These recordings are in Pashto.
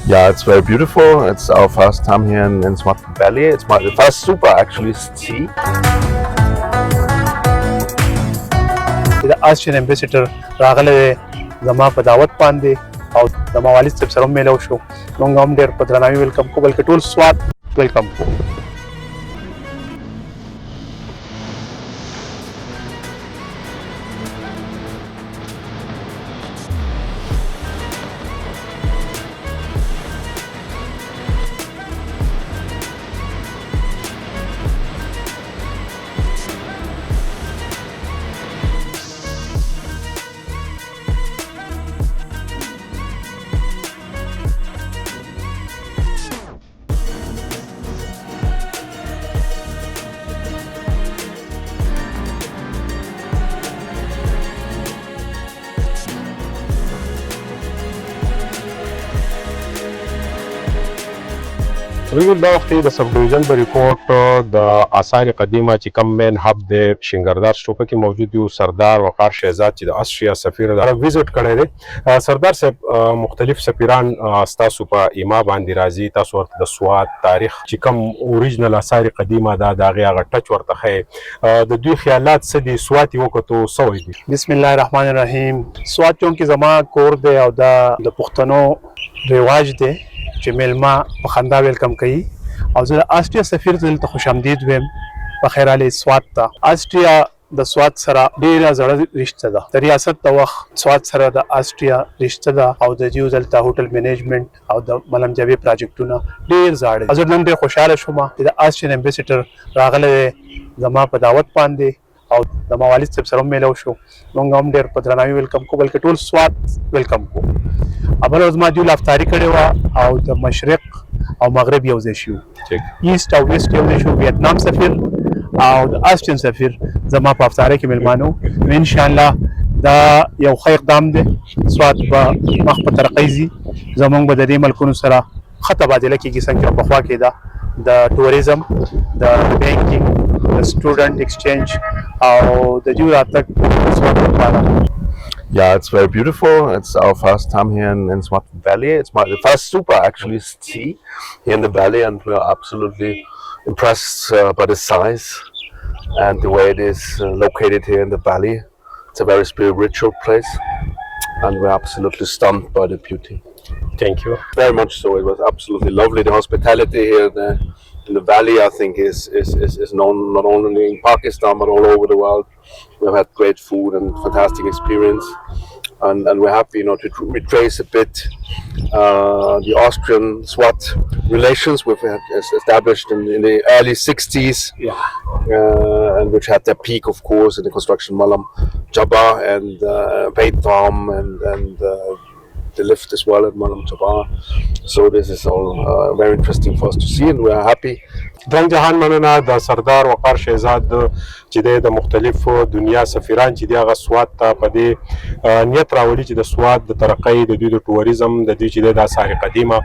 Yeah, it's very beautiful. It's our first time here in Swat Valley. It's my the first super actually see. د آسټرین امبیسډر راغلی دی زما په دعوت باندې او د ما والد صاحب سره هم میلاو شو. موږ هم ډېر په درناوي ویلکم کوو، بلکې ټول سوات ویلکم کوو. ریګل دا وخت د سب ډیویژن په ریپورټ د آثار قدیمه چې کم مین هب د شنګردار سټوپه کې موجود یو سردار وقار شهزاد چې د آسټریا سفیر دا وزټ کړی دی. سردار صاحب مختلف سفیران تاسو په ایما باندې راځي، تاسو ورته د سوات تاریخ چې کم اوریجنل آثار قدیمه دا د هغې هغه ټچ ورته ښیي، د دوی خیالات څه دي؟ سوات یې وکتو څه وایي دي؟ بسم الله الرحمن الرحیم. سوات چونکې زما کور دی او دا د پښتنو رواج دی چې میلمه په خندا ویلکم کوي او زه د آسټریا سفیر ته دلته خوش آمدید ویم. په خیر راغلی سوات ته. آسټریا د سوات سره ډېره زړه رشته ده. د ریاست د وخت سوات سره د آسټریا رشته ده او د دیو دلته هوټل مینجمنټ او د ملم جاوی پراجیکټونه ډېر زاړه. زه نن ډېر خوشحاله شوم چې د آسټریان امبیسډر راغلی دی زما په دعوت باندې او د ما والد صاحب سره هم میلاو شو. موږ هم ډېر په درناوي ویلکم کوو، بلکې ټول سوات ویلکم کوو. بله ورځ ما دوی افطاري کړې وه او د مشرق او مغرب یو ځای شو، ایسټ او ویسټ یو ځای شو. ویتنام سفیر او د آسټرین سفیر زما په افطاري کې میلمانه وو. نو انشاءالله دا یو ښه اقدام دی. سوات به مخ په ترقۍ ځي. زموږ به د دې ملکونو سره ښه تبادله کېږي څنګه چې پخوا کېده. د ټوریزم، د بینکینګ، د سټوډنټ ایکسچینج او د دوی راتګ سوات لپاره. Yeah, it's very beautiful. It's our first time here in Swat Valley. It's the first super actually see here in the valley, and we're absolutely impressed by the size and the way it is located here in the valley. It's a very spiritual place, and we're absolutely stunned by the beauty. Thank you. Very much so. It was absolutely lovely. The hospitality here in the valley, I think, is known not only in Pakistan but all over the world. We've had great food and fantastic experience, and we're happy, to retrace a bit the Austrian SWAT relations we've established in the early 60s, and which had their peak, of course, in the construction Malam Jabba and Beitam and the lift as well at Malam Jabba. So this is all very interesting for us to see, and we're happy. درنګ جهان مننه د سردار وقار شهزاد چې د مختلفو دنیا سفیران چې دی هغه سوات ته په دې نیت راولي چې د سوات د ترقۍ، د دوی د ټوریزم، د دوی چې د آثار قدیمه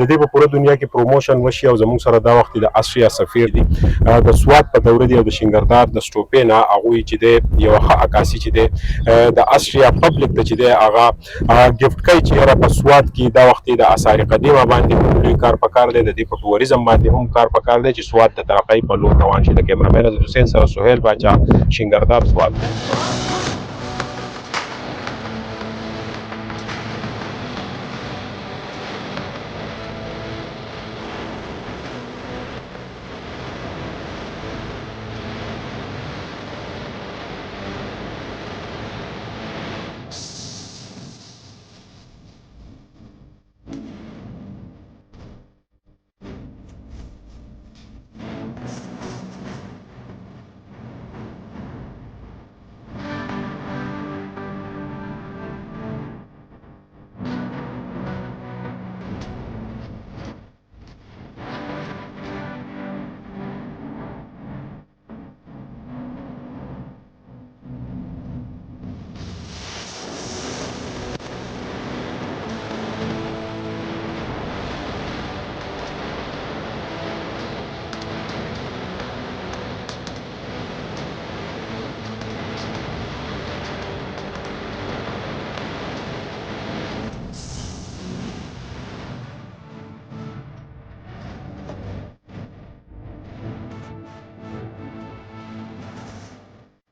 د دې په پوره دنیا کې پروموشن وشي. او زموږ سره دا وخت د آسټریا سفیر دی د سوات په دوره دی او د شنګردار د سټوپې نه هغوی چې دی یو ښه عکاسي چې دی د آسټریا پبلک ته چې دی هغه ګفټ کوي چې یاره په سوات کې دا وخت د آثار قدیمه باندې لوی کار پکار دی، د دې په ټوریزم باندې هم کار پکار دی چې سوات د ترقۍ په لور روان شي. د کیمرامین حسین سره سهیل باچا، شنګردار، سوات.